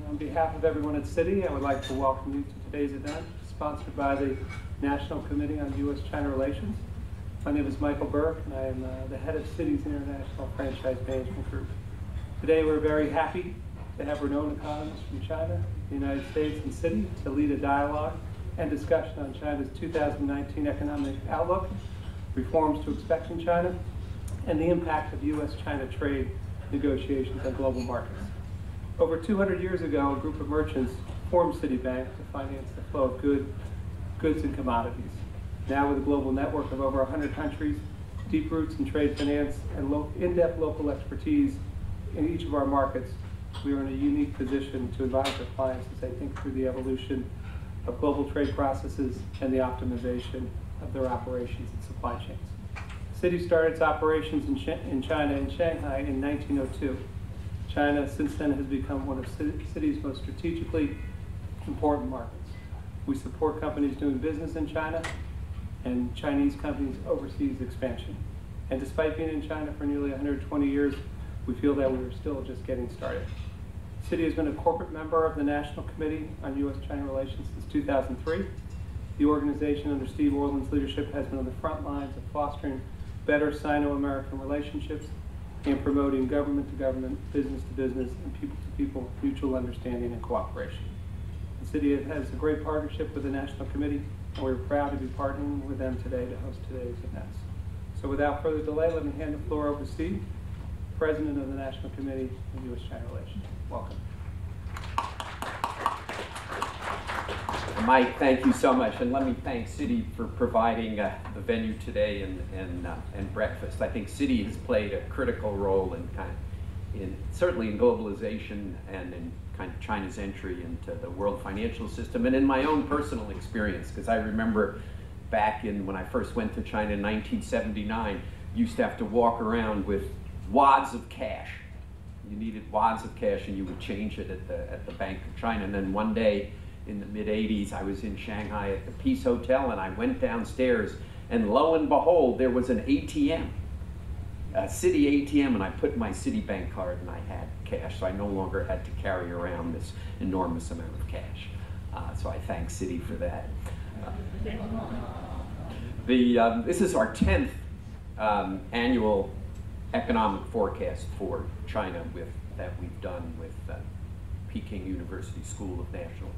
On behalf of everyone at Citi, I would like to welcome you to today's event, sponsored by the National Committee on U.S.-China Relations. My name is Michael Burke, and I am the head of Citi's International Franchise Management Group. Today, we're very happy to have renowned economists from China, the United States, and Citi to lead a dialogue and discussion on China's 2019 economic outlook, reforms to expect in China, and the impact of U.S.-China trade negotiations on global markets. Over 200 years ago, a group of merchants formed Citibank to finance the flow of goods and commodities. Now, with a global network of over 100 countries, deep roots in trade finance, and in-depth local expertise in each of our markets, we are in a unique position to advise our clients as they think through the evolution of global trade processes and the optimization of their operations and supply chains. Citi started its operations in China in Shanghai in 1902. China, since then, has become one of Citi's most strategically important markets. We support companies doing business in China and Chinese companies' overseas expansion. And despite being in China for nearly 120 years, we feel that we are still just getting started. Citi has been a corporate member of the National Committee on U.S.-China Relations since 2003. The organization under Steve Orland's leadership has been on the front lines of fostering better Sino-American relationships and promoting government-to-government, business-to-business, and people-to-people mutual understanding and cooperation. The Citi has a great partnership with the National Committee, and we're proud to be partnering with them today to host today's events. So without further delay, let me hand the floor over to Steve, President of the National Committee on U.S.-China Relations. Welcome. Mike, thank you so much, and let me thank Citi for providing the venue today and breakfast. I think Citi has played a critical role certainly in globalization and in kind of China's entry into the world financial system, and in my own personal experience, because I remember back when I first went to China in 1979, used to have to walk around with wads of cash. You needed wads of cash, and you would change it at the Bank of China. And then one day, in the mid-'80s, I was in Shanghai at the Peace Hotel, and I went downstairs, and lo and behold, there was an ATM, a Citi ATM, and I put my Citibank card, and I had cash, so I no longer had to carry around this enormous amount of cash. So I thank Citi for that. This is our 10th annual economic forecast for China that we've done with Peking University School of National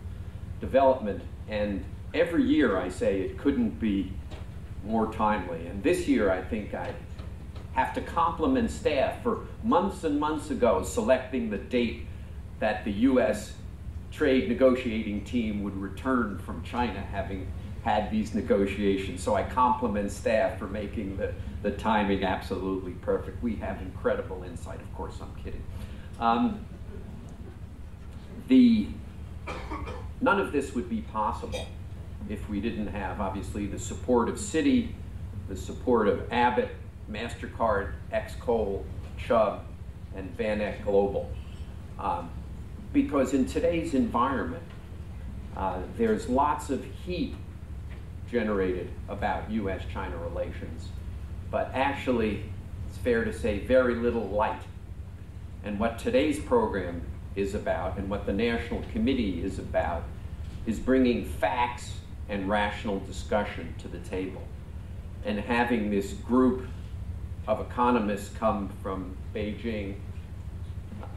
Development, and every year I say it couldn't be more timely. And this year I think I have to compliment staff for months and months ago selecting the date that the U.S. trade negotiating team would return from China, having had these negotiations. So I compliment staff for making the timing absolutely perfect. We have incredible insight. Of course, I'm kidding. None of this would be possible if we didn't have, obviously, the support of Citi, the support of Abbott, MasterCard, X-Coal, Chubb, and Van Eck Global. Because in today's environment, there's lots of heat generated about U.S.-China relations, but actually, it's fair to say, very little light. And what today's program is about, and what the National Committee is about, is bringing facts and rational discussion to the table, and having this group of economists come from Beijing,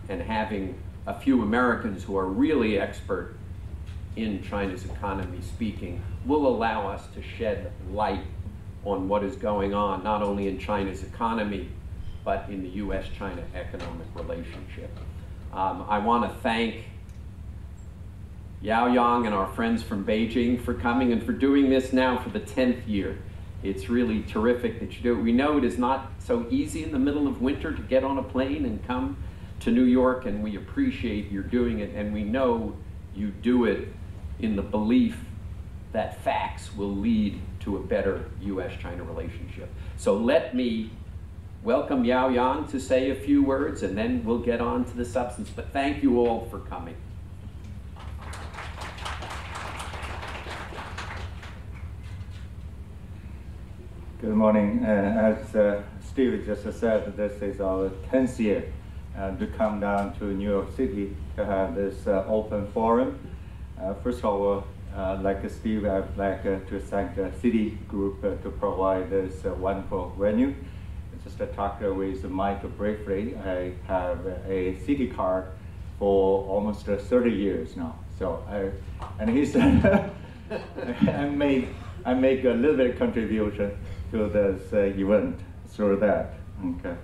and having a few Americans who are really expert in China's economy speaking, will allow us to shed light on what is going on, not only in China's economy, but in the U.S.-China economic relationship. I want to thank Xiao and our friends from Beijing for coming and for doing this now for the 10th year. It's really terrific that you do it. We know it is not so easy in the middle of winter to get on a plane and come to New York, and we appreciate your doing it, and we know you do it in the belief that facts will lead to a better U.S.-China relationship. So let me welcome Xiao to say a few words, and then we'll get on to the substance. But thank you all for coming. Good morning. As Steve just said, this is our 10th year to come down to New York City to have this open forum. First of all, like Steve, I'd like to thank the City Group to provide this wonderful venue. Just to talk with Mike briefly, I have a city card for almost 30 years now. So and he said I make a little bit of contribution to this event through that. Okay.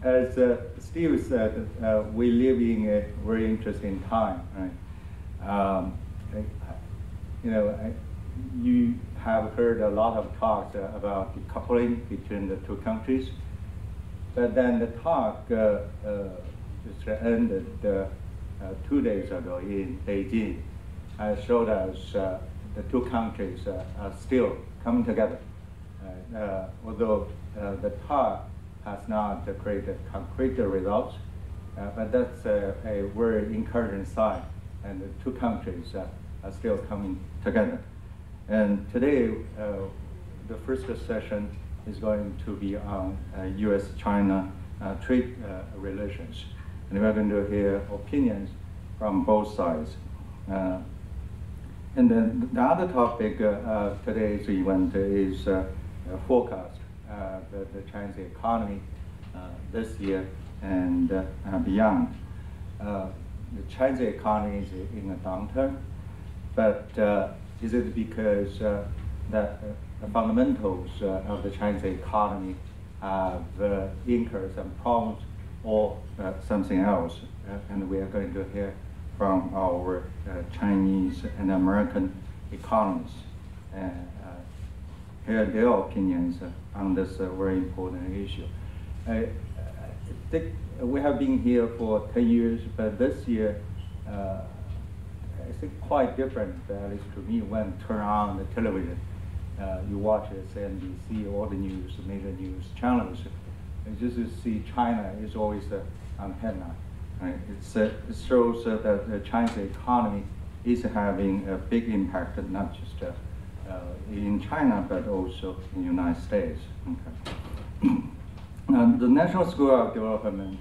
As Steve said, we live in a very interesting time. Right? You have heard a lot of talks about the coupling between the two countries, but then the talk just ended 2 days ago in Beijing. Showed us the two countries are still coming together, although the talk has not created concrete results, but that's a very encouraging sign, and the two countries are still coming together. And today, the first session is going to be on U.S.-China trade relations. And we're going to hear opinions from both sides. And then the other topic today's event is forecast the Chinese economy this year and beyond. The Chinese economy is in a downturn, but is it because the fundamentals of the Chinese economy have incurred some problems, or something else? And we are going to hear from our Chinese and American economists and hear their opinions on this very important issue. I think we have been here for 10 years, but this year I think quite different, at least to me, when you turn on the television. You watch CNBC, all the news, major news channels, and just to see China is always on headline. Right? It shows that the Chinese economy is having a big impact, not just in China, but also in the United States. Okay. The National School of Development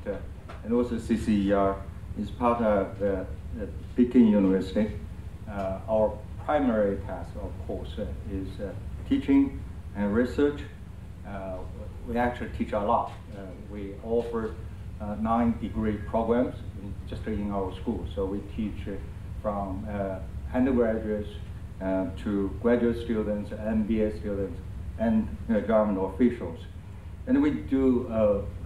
and also CCER is part of Peking University. Our primary task, of course, is teaching and research. We actually teach a lot. We offer 9 degree programs just in our school. So we teach from undergraduates to graduate students, MBA students, and government officials. And we do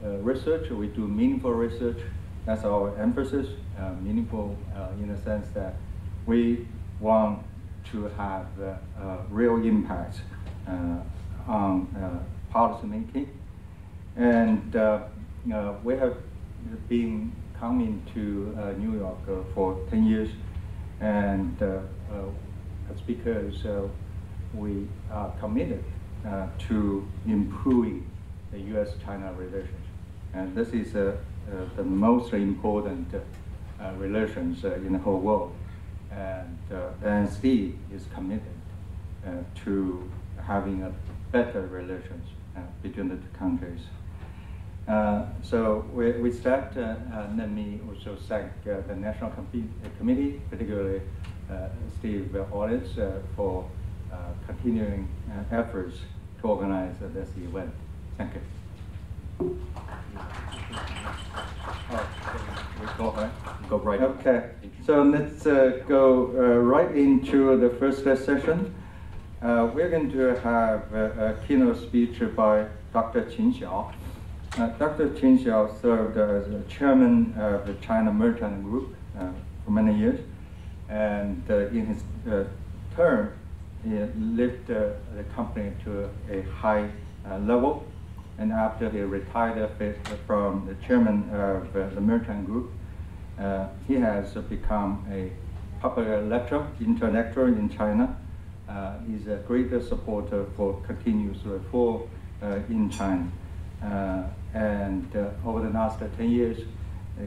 research, we do meaningful research. That's our emphasis, meaningful in the sense that we want to have real impact on policy making. And we have been coming to New York for 10 years, and that's because we are committed to improving the U.S.-China relations. And this is the most important relations in the whole world. And ANC is committed to having a better relations between the two countries. So we start, let me also thank the National Committee, particularly Steve Hollis, for continuing efforts to organize this event. Thank you. Go right. Okay, so let's go right into the first session. We're going to have a keynote speech by Dr. Xiao. Dr. Xiao served as the chairman of the China Merchant Group for many years, and in his term, he lifted the company to a high level. And after he retired from the chairman of the Merchant Group, he has become a popular lecturer, intellectual in China. He's a great supporter for continuous reform in China. And over the last 10 years,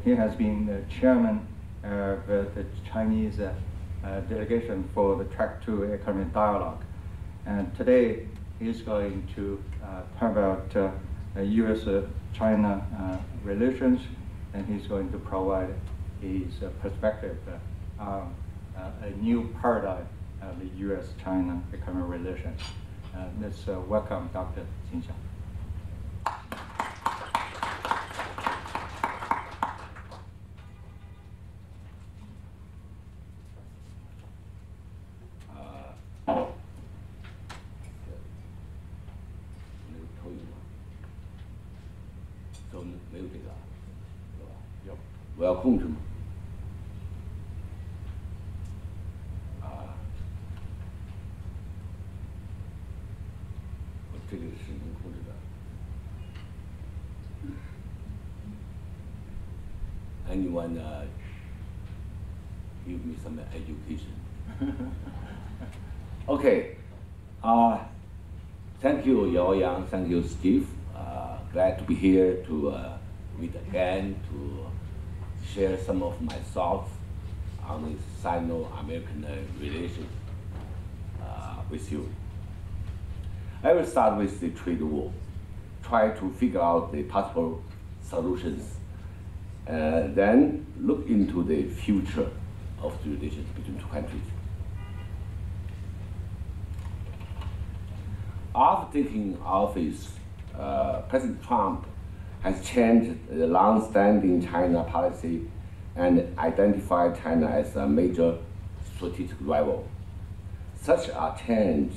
he has been the chairman of the Chinese delegation for the Track 2 Economic Dialogue. And today, he's going to talk about U.S.-China relations, and he's going to provide his perspective on a new paradigm of the U.S.-China economic relations. Let's welcome Dr. Xiao. Anyone give me some education? Okay. Thank you, Yao Yang. Thank you, Steve. Glad to be here to meet again, to share some of my thoughts on the Sino-American relations with you. I will start with the trade war, try to figure out the possible solutions, then look into the future of the relations between two countries. After taking office, President Trump has changed the long-standing China policy and identified China as a major strategic rival. Such a change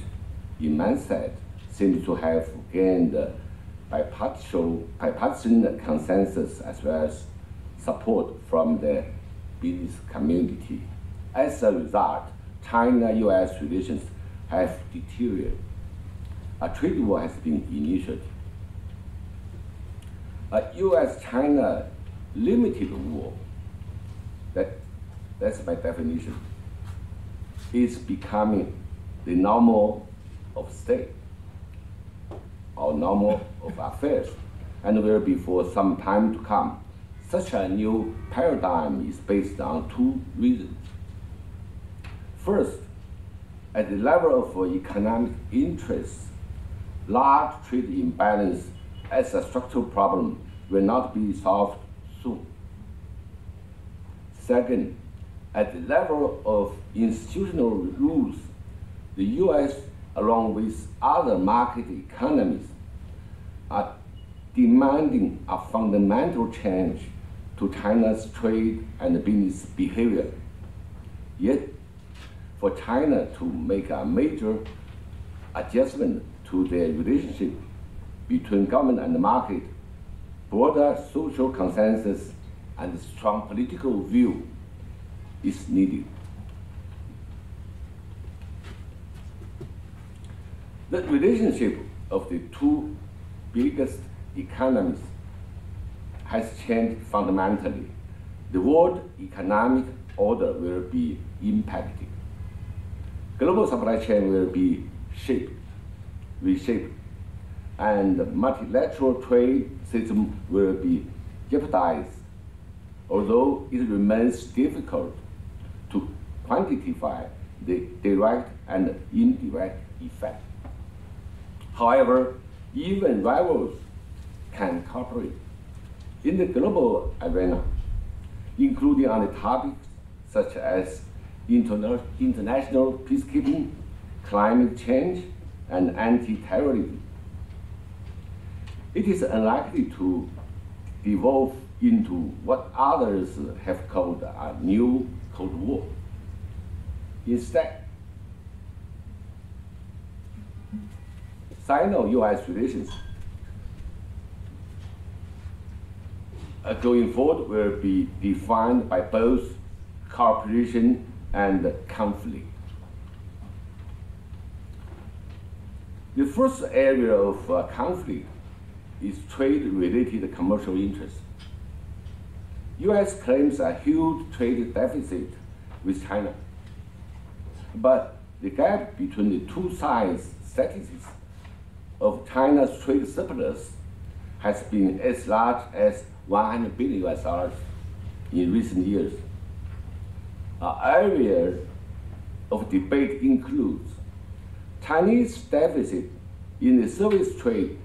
in mindset seems to have gained bipartisan consensus as well as support from the business community. As a result, China-US relations have deteriorated. A trade war has been initiated. A US-China limited war, that's my definition, is becoming the normal of state or normal of affairs, and will be for some time to come. Such a new paradigm is based on two reasons. First, at the level of economic interests, large trade imbalance as a structural problem will not be solved soon. Second, at the level of institutional rules, the US, along with other market economies, are demanding a fundamental change to China's trade and business behavior. Yet, for China to make a major adjustment to the relationship between government and the market, broader social consensus and strong political view is needed. The relationship of the two biggest economies has changed fundamentally. The world economic order will be impacted. Global supply chain will be reshaped, and the multilateral trade system will be jeopardized, although it remains difficult to quantify the direct and indirect effect. However, even rivals can cooperate in the global arena, including on the topics such as international peacekeeping, climate change, and anti-terrorism. It is unlikely to devolve into what others have called a new Cold War. Instead, Sino-US relations going forward will be defined by both cooperation and conflict. The first area of conflict is trade-related commercial interests. US claims a huge trade deficit with China, but the gap between the two sides' statistics of China's trade surplus has been as large as $100 billion in recent years. An area of debate includes Chinese deficit in the service trade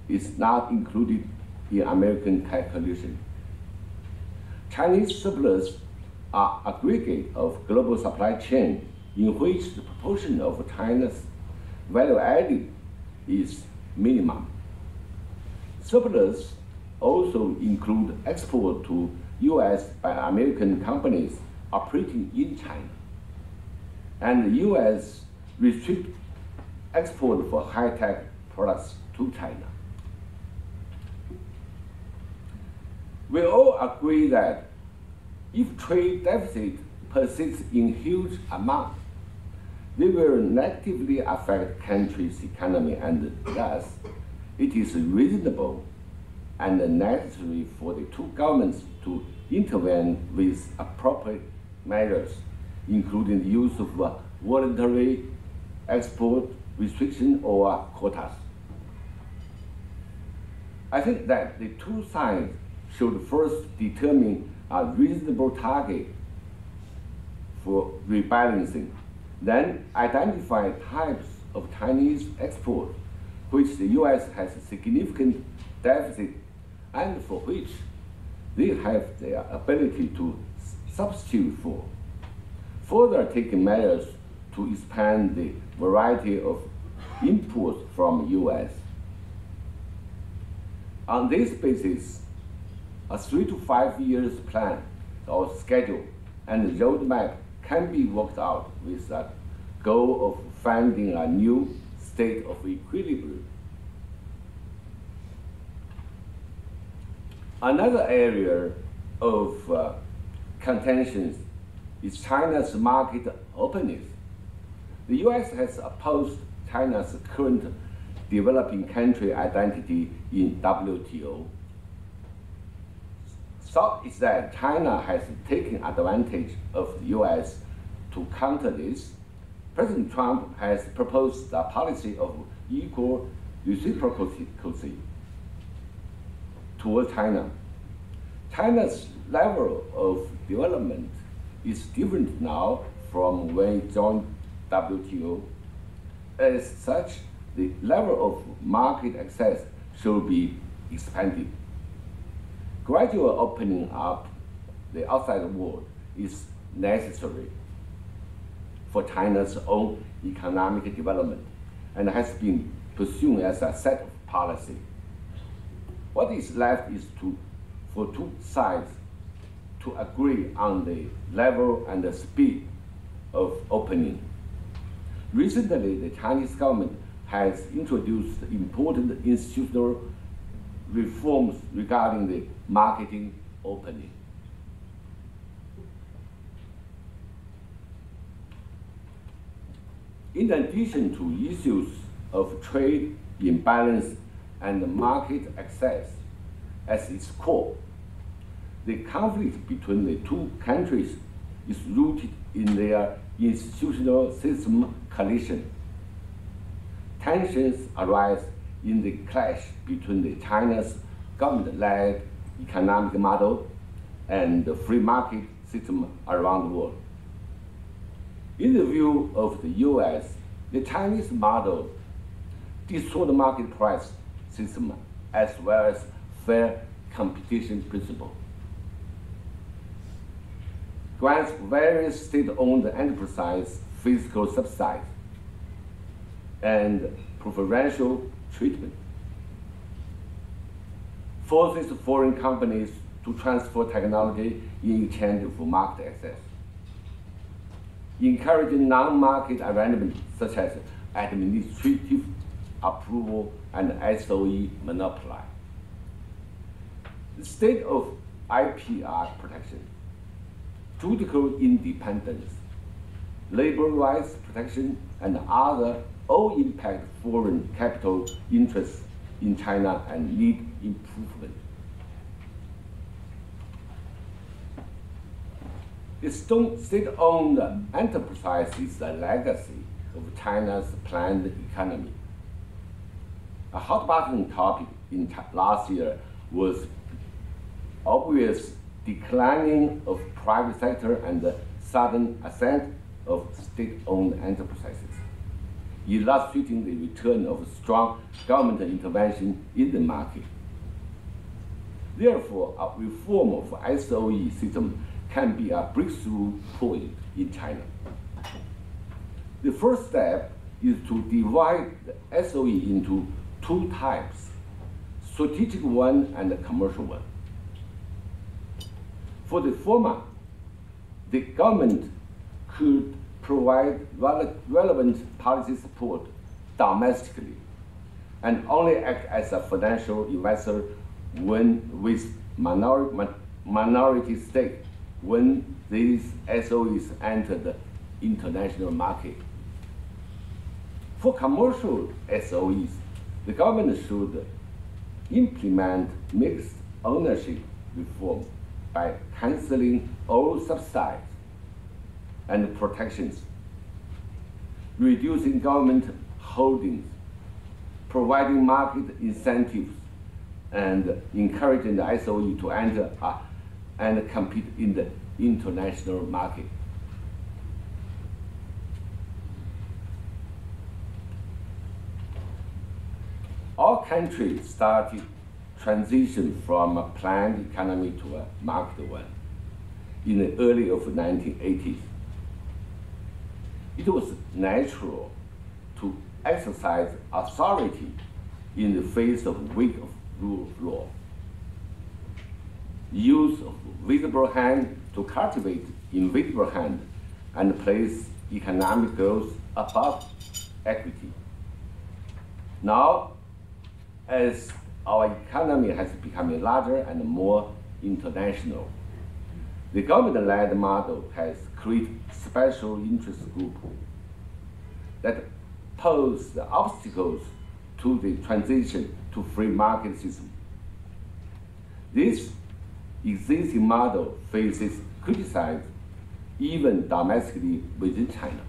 is not included in American calculation. Chinese surplus are aggregate of global supply chain in which the proportion of China's value added is minimum. Surplus also include export to US by American companies operating in China. And the US restrict export for high-tech products to China. We all agree that if trade deficit persists in huge amount, they will negatively affect country's economy, and thus it is reasonable and necessary for the two governments to intervene with appropriate measures, including the use of voluntary export restriction or quotas. I think that the two sides should first determine a reasonable target for rebalancing, then identify types of Chinese export which the US has a significant deficit and for which they have the ability to substitute for. Further taking measures to expand the variety of imports from US. On this basis, a 3 to 5 years plan or schedule and roadmap can be worked out with the goal of finding a new state of equilibrium. Another area of contention is China's market openness. The US has opposed China's current developing country identity in WTO. Thought is that China has taken advantage of the US to counter this. President Trump has proposed a policy of equal reciprocity toward China. China's level of development is different now from when it joined WTO. As such, the level of market access should be expanded. Gradual opening up the outside world is necessary for China's own economic development and has been pursued as a set of policy. What is left is for two sides to agree on the level and the speed of opening. Recently, the Chinese government has introduced important institutional reforms regarding the marketing opening. In addition to issues of trade imbalance and market access as its core, the conflict between the two countries is rooted in their institutional system collision. Tensions arise in the clash between the China's government-led economic model and the free market system around the world. In the view of the US, the Chinese model distorts the market price system as well as fair competition principle. Grants various state-owned enterprises fiscal subsidies and preferential treatment. Forces foreign companies to transfer technology in exchange for market access. Encouraging non-market arrangements such as administrative approval and SOE monopoly. The state of IPR protection, judicial independence, labor rights protection, and other all impact foreign capital interests in China and need improvement. The state-owned enterprise is the legacy of China's planned economy. A hot-button topic in last year was obvious declining of private sector and the sudden ascent of state-owned enterprises. illustrating the return of strong government intervention in the market. Therefore, a reform of SOE system can be a breakthrough point in China. The first step is to divide the SOE into two types, strategic one and a commercial one. For the former, the government could provide relevant policy support domestically and only act as a financial investor when with minority stake when these SOEs enter the international market. For commercial SOEs, the government should implement mixed ownership reform by canceling all subsidies and protections, reducing government holdings, providing market incentives, and encouraging the SOE to enter and compete in the international market. All countries started transition from a planned economy to a market one in the early of 1980s. It was natural to exercise authority in the face of weak rule of law. Use of visible hand to cultivate invisible hand and place economic growth above equity. Now, as our economy has become larger and more international, the government-led model has created special interest groups that pose the obstacles to the transition to free market system. This existing model faces criticism even domestically within China.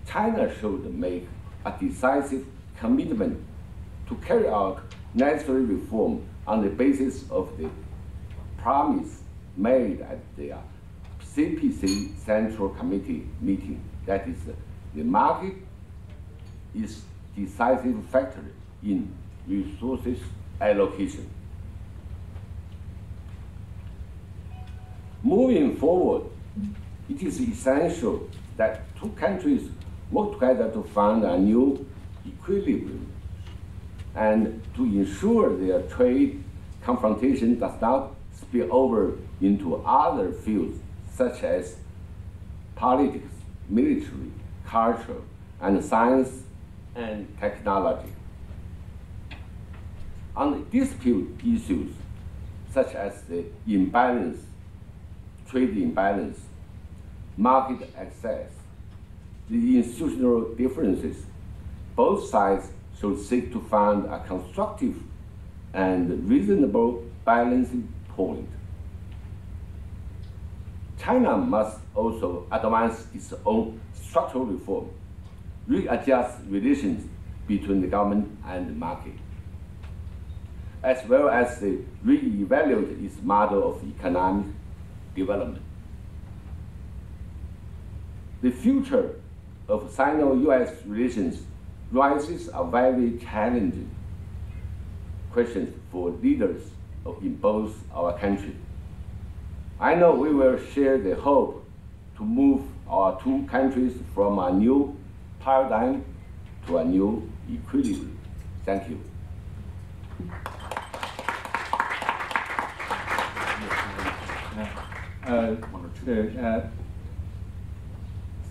China should make a decisive commitment to carry out necessary reform on the basis of the promise made at the CPC Central Committee meeting, that is, the market is decisive factor in resources allocation. Moving forward, it is essential that two countries work together to find a new equilibrium and to ensure their trade confrontation does not spill over into other fields such as politics, military, culture, and science and technology. On dispute issues such as the imbalance, trade imbalance, market access, the institutional differences, both sides should seek to find a constructive and reasonable balancing point. China must also advance its own structural reform, readjust relations between the government and the market, as well as re-evaluate its model of economic development. The future of Sino-US relations raises a very challenging question for leaders in both our countries. I know we will share the hope to move our two countries from a new paradigm to a new equilibrium. Thank you.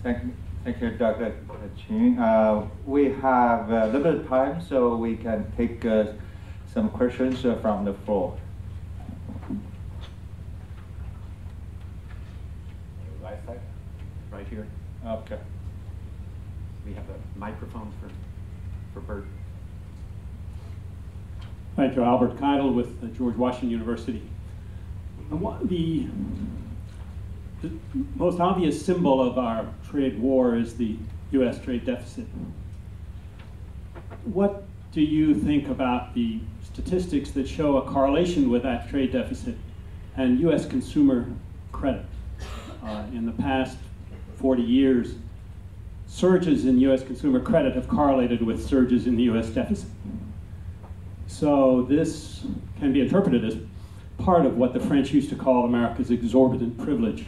Thank you, Dr. Qin. We have a little bit of time, so we can take some questions from the floor. Right side, right here. Okay. We have a microphone for Bert. Thank you, Albert Keidel with George Washington University. The most obvious symbol of our trade war is the U.S. trade deficit. What do you think about the statistics that show a correlation with that trade deficit and U.S. consumer credit? In the past 40 years, surges in US consumer credit have correlated with surges in the US deficit. So this can be interpreted as part of what the French used to call America's exorbitant privilege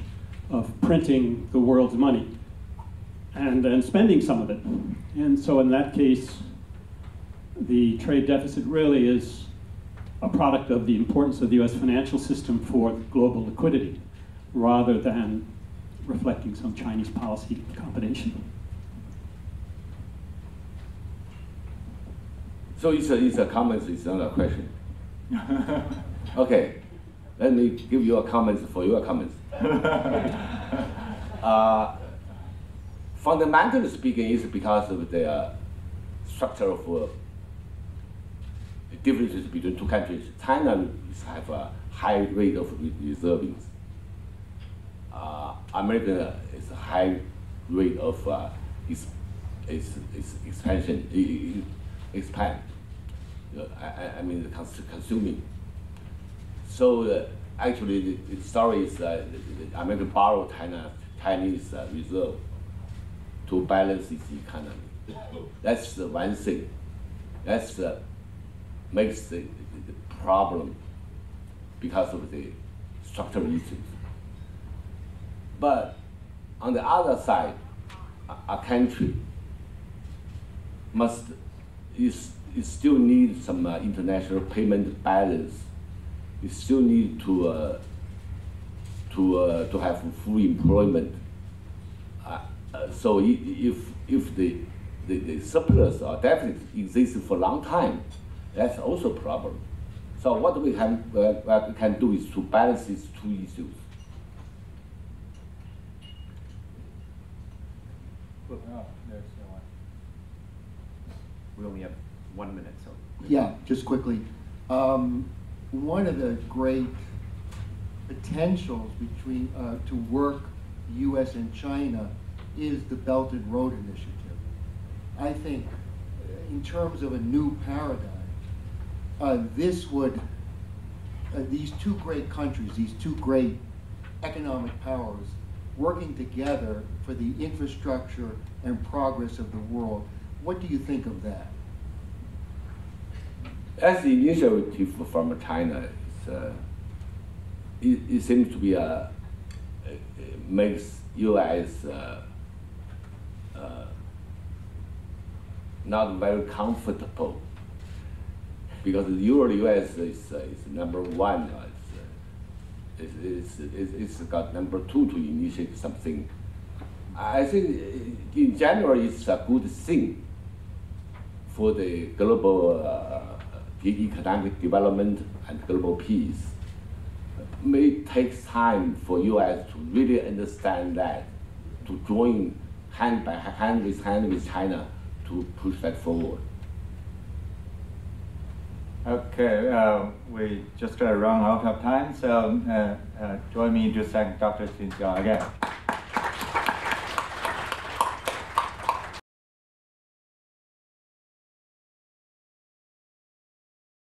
of printing the world's money and then spending some of it. And so in that case, the trade deficit really is a product of the importance of the US financial system for global liquidity, rather than reflecting some Chinese policy combination. So it's a comment, it's not a question. Okay, let me give you a comment for your comments. Fundamentally speaking, it's because of the structure of differences between two countries. China have a high rate of reservings. America is a high rate of expand. I mean, the consuming. So actually, the story is America borrowed Chinese reserve to balance its economy. That's the one thing. That's makes the problem because of the structural issues. But on the other side, a country it still needs some international payment balance. It still needs to have full employment. So if the surplus or deficit exists for a long time, that's also a problem. So what we can do is to balance these two issues. We only have 1 minute, so. Yeah, just quickly. One of the great potentials between to work U.S. and China is the Belt and Road Initiative. I think in terms of a new paradigm, this would, these two great countries, these two great economic powers, working together for the infrastructure and progress of the world. What do you think of that? As the initiative from China, it seems to be makes U.S. Not very comfortable, because the U.S. is number one. It's got number two to initiate something. I think in general it's a good thing for the global economic development and global peace. It may take time for U.S. to really understand that, to join hand with China to push that forward. Okay, we just run out of time, so join me to thank Dr. Xiao again.